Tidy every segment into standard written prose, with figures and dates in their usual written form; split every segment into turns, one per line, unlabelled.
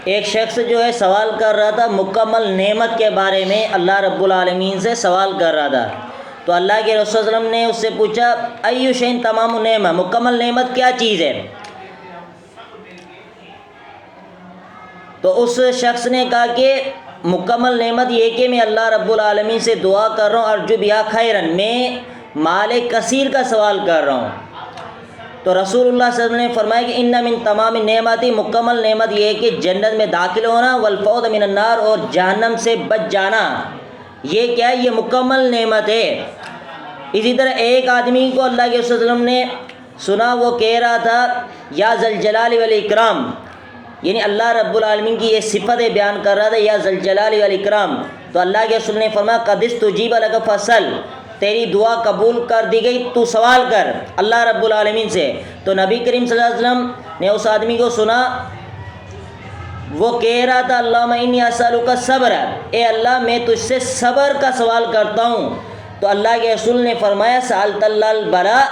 ایک شخص جو ہے سوال کر رہا تھا مکمل نعمت کے بارے میں، اللہ رب العالمین سے سوال کر رہا تھا، تو اللہ کے رسول صلی اللہ علیہ وسلم نے اس سے پوچھا ایو شین تمام نعمت، مکمل نعمت کیا چیز ہے؟ تو اس شخص نے کہا کہ مکمل نعمت یہ کہ میں اللہ رب العالمین سے دعا کر رہا ہوں ارجو بیا خیرن، میں مال کثیر کا سوال کر رہا ہوں۔ تو رسول اللہ صلی اللہ علیہ وسلم نے فرمایا کہ ان من تمام نعمتی، مکمل نعمت یہ ہے کہ جنت میں داخل ہونا، والفوز من النار، اور جہنم سے بچ جانا، یہ کیا ہے؟ یہ مکمل نعمت ہے۔ اسی طرح ایک آدمی کو اللہ کے رسول صلی اللہ علیہ وسلم نے سنا، وہ کہہ رہا تھا یا ذوالجلال والاکرام، یعنی اللہ رب العالمین کی یہ صفت بیان کر رہا تھا یا ذوالجلال والاکرام، تو اللہ کے رسول نے فرمایا قد استجیب لک فصل، تیری دعا قبول کر دی گئی، تو سوال کر اللہ رب العالمین سے۔ تو نبی کریم صلی اللہ علیہ وسلم نے اس آدمی کو سنا، وہ کہہ رہا تھا اللہم انی اسألک الصبر، اے اللہ میں تجھ سے صبر کا سوال کرتا ہوں۔ تو اللہ کے رسول نے فرمایا سألت اللہ البلاء،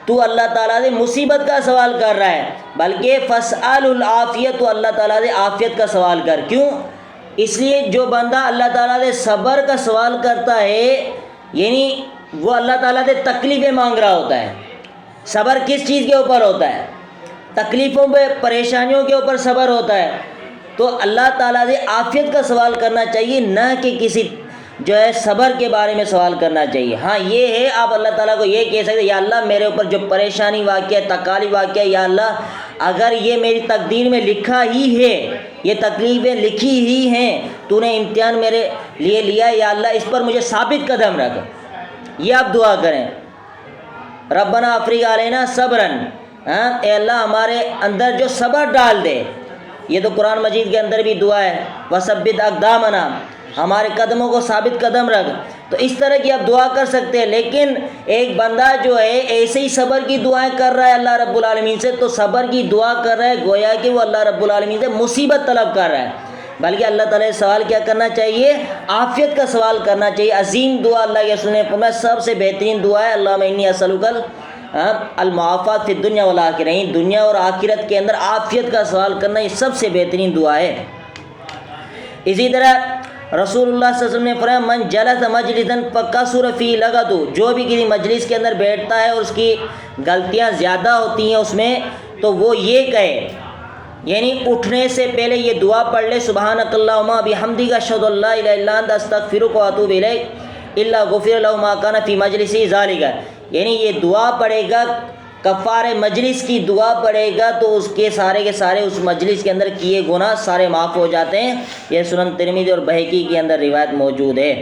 تو اللہ تعالیٰ سے مصیبت کا سوال کر رہا ہے، بلکہ فاسأل العافیہ، تو اللہ تعالیٰ سے عافیت کا سوال کر۔ کیوں؟ اس لیے جو بندہ اللہ تعالیٰ سے صبر کا سوال کرتا ہے، یعنی وہ اللہ تعالیٰ سے تکلیفیں مانگ رہا ہوتا ہے۔ صبر کس چیز کے اوپر ہوتا ہے؟ تکلیفوں پہ، پریشانیوں کے اوپر صبر ہوتا ہے۔ تو اللہ تعالیٰ سے عافیت کا سوال کرنا چاہیے، نہ کہ کسی جو ہے صبر کے بارے میں سوال کرنا چاہیے۔ ہاں یہ ہے آپ اللہ تعالیٰ کو یہ کہہ سکتے یا اللہ میرے اوپر جو پریشانی واقع ہے، تکالیف واقع ہے، یا اللہ اگر یہ میری تقدیر میں لکھا ہی ہے، یہ تکلیفیں لکھی ہی ہیں، تو نے امتحان میرے لیے لیا، یا اللہ اس پر مجھے ثابت قدم رکھ، یہ آپ دعا کریں۔ ربنا افرغ علینا صبرن، اے اللہ ہمارے اندر جو صبر ڈال دے، یہ تو قرآن مجید کے اندر بھی دعا ہے، وثبت اقدامنا، ہمارے قدموں کو ثابت قدم رکھ۔ تو اس طرح کی آپ دعا کر سکتے ہیں۔ لیکن ایک بندہ جو ہے ایسے ہی صبر کی دعائیں کر رہا ہے اللہ رب العالمین سے، تو صبر کی دعا کر رہا ہے گویا کہ وہ اللہ رب العالمین سے مصیبت طلب کر رہا ہے، بلکہ اللہ تعالیٰ سے سوال کیا کرنا چاہیے؟ عافیت کا سوال کرنا چاہیے۔ عظیم دعا اللہ کے رسول نے فرمایا سب سے بہترین دعا ہے اللہم انی اسألک المعافات فی الدنیا والآخرہ، دنیا اور آخرت کے اندر عافیت کا سوال کرنا یہ سب سے بہترین دعا ہے۔ اسی طرح رسول اللہ صلی اللہ علیہ وسلم نے فرمایا من جلس مجلسا فکثر فیہ لغطہ، جو بھی کسی مجلس کے اندر بیٹھتا ہے اور اس کی غلطیاں زیادہ ہوتی ہیں اس میں، تو وہ یہ کہے، یعنی اٹھنے سے پہلے یہ دعا پڑھ لے سبحانک اللہم بحمدک اشہد ان لا الہ الا انت استغفرک واتوب الیک الا غفر لہ ما کان فی مجلسی ذالک، یعنی یہ دعا پڑھے گا، کفارہ مجلس کی دعا پڑھے گا، تو اس کے سارے اس مجلس کے اندر کیے گناہ سارے معاف ہو جاتے ہیں۔ یہ سنن ترمذی اور بہقی کے اندر روایت موجود ہے۔